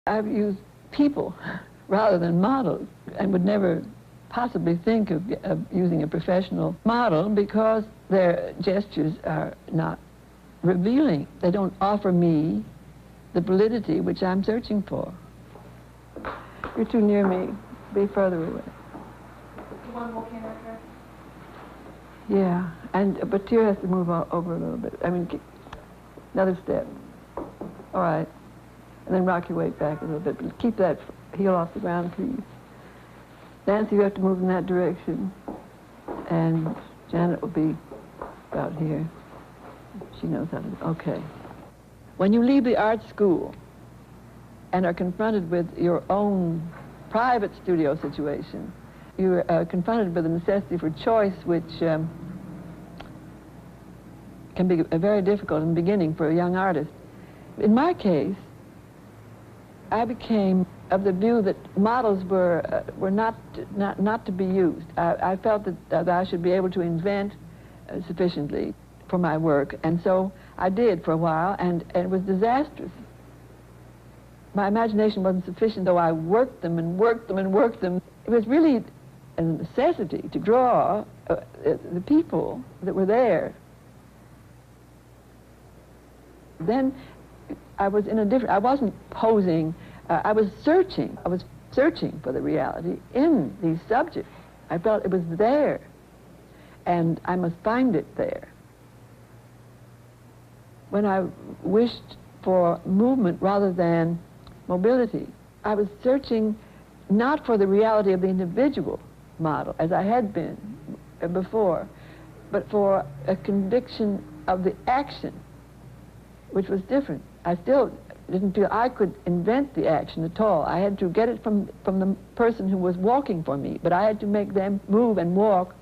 I've used people rather than models, and would never possibly think of using a professional model because their gestures are not revealing. They don't offer me the validity which I'm searching for. You're too near me. Be further away. You want to walk in after? Yeah, but Tyr has to move over a little bit. I mean, another step. All right. And then rock your weight back a little bit. But keep that heel off the ground, please. Nancy, you have to move in that direction. And Janet will be about here. She knows how to. Okay. When you leave the art school and are confronted with your own private studio situation, you're confronted with the necessity for choice, which can be very difficult in the beginning for a young artist. In my case, I became of the view that models were not to be used. I felt that I should be able to invent sufficiently for my work, and so I did for a while, and it was disastrous. My imagination wasn't sufficient, though I worked them and worked them and worked them. It was really a necessity to draw the people that were there. Then I was in a different, I wasn't posing, I was searching for the reality in these subjects. I felt it was there, and I must find it there. When I wished for movement rather than mobility, I was searching not for the reality of the individual model, as I had been before, but for a conviction of the action, which was different. I still didn't feel I could invent the action at all. I had to get it from the person who was walking for me, but I had to make them move and walk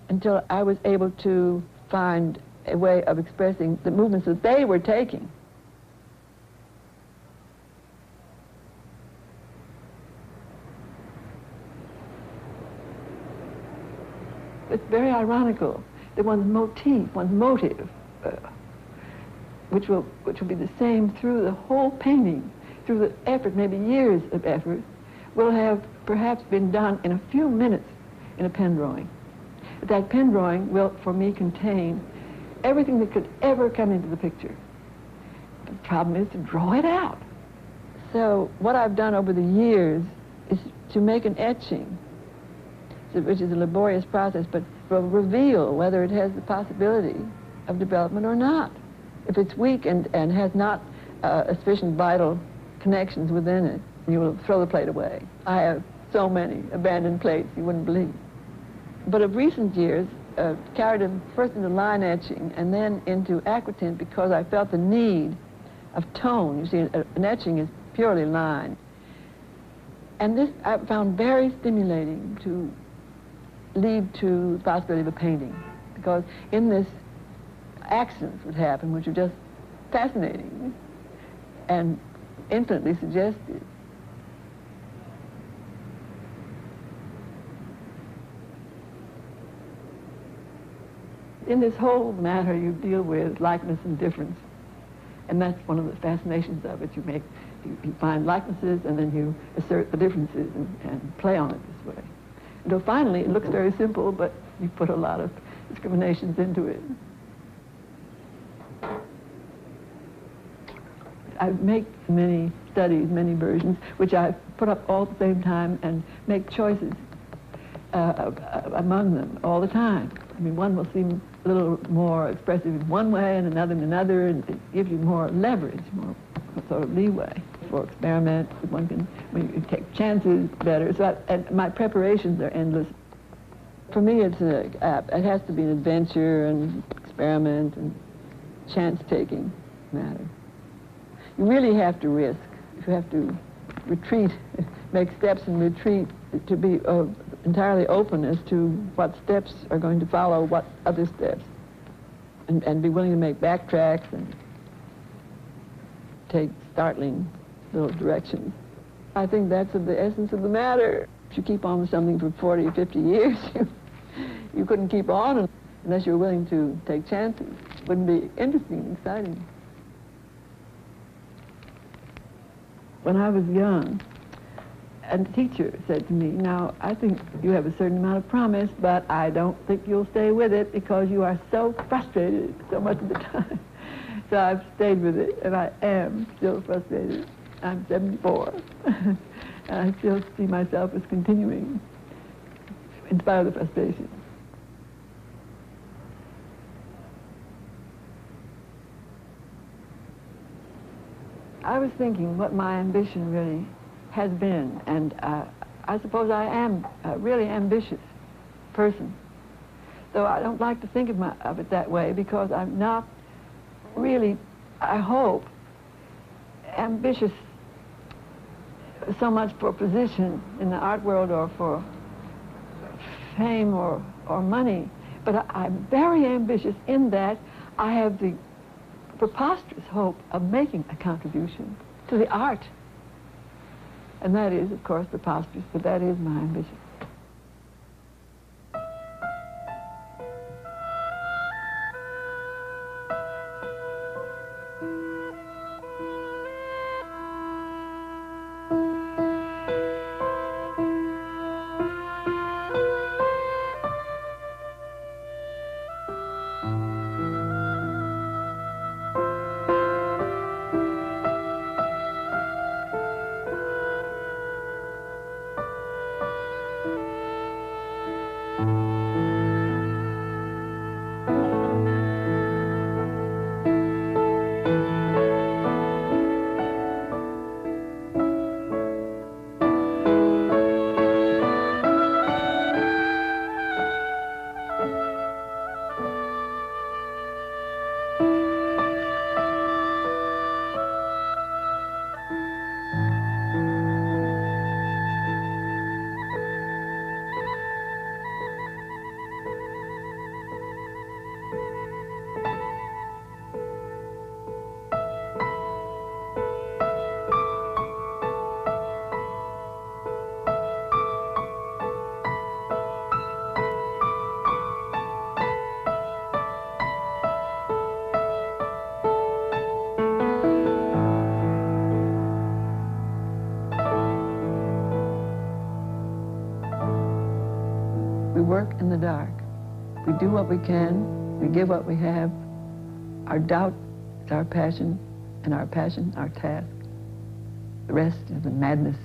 until I was able to find a way of expressing the movements that they were taking. It's very ironical that one's motif, one's motive, which will be the same through the whole painting, through the effort, maybe years of effort, will have perhaps been done in a few minutes in a pen drawing. But that pen drawing will, for me, contain everything that could ever come into the picture. The problem is to draw it out. So what I've done over the years is to make an etching, which is a laborious process, but will reveal whether it has the possibility of development or not. If it's weak and has not sufficient vital connections within it, you will throw the plate away. I have so many abandoned plates you wouldn't believe. But of recent years, carried them first into line etching and then into aquatint because I felt the need of tone. You see, an etching is purely line. And this I found very stimulating to lead to the possibility of a painting, because in this accidents would happen which are just fascinating and infinitely suggestive. In this whole matter, you deal with likeness and difference, and that's one of the fascinations of it. You find likenesses, and then you assert the differences and play on it this way. Until finally, it looks very simple, but you put a lot of discriminations into it. I make many studies, many versions, which I put up all at the same time and make choices among them all the time. I mean, one will seem a little more expressive in one way and another in another, and it gives you more leverage, more sort of leeway for experiment. One can take chances better. So and my preparations are endless. For me, it has to be an adventure and experiment and chance-taking matter. You really have to risk. You have to retreat, make steps and retreat, to be entirely open as to what steps are going to follow what other steps, and be willing to make backtracks and take startling little directions. I think that's of the essence of the matter. If you keep on with something for 40 or 50 years, you couldn't keep on unless you were willing to take chances. It wouldn't be interesting and exciting. when I was young, and the teacher said to me, now, I think you have a certain amount of promise, but I don't think you'll stay with it because you are so frustrated so much of the time. So I've stayed with it, and I am still frustrated. I'm 74, and I still see myself as continuing in spite of the frustration. I was thinking what my ambition really has been, and I suppose I am a really ambitious person, though I don't like to think of it that way because I'm not really, I hope, ambitious so much for position in the art world or for fame or money, but I'm very ambitious in that I have the preposterous hope of making a contribution to the art. And that is, of course, preposterous, but that is my ambition. We work in the dark. We do what we can. We give what we have. Our doubt is our passion, and our passion, our task. The rest is the madness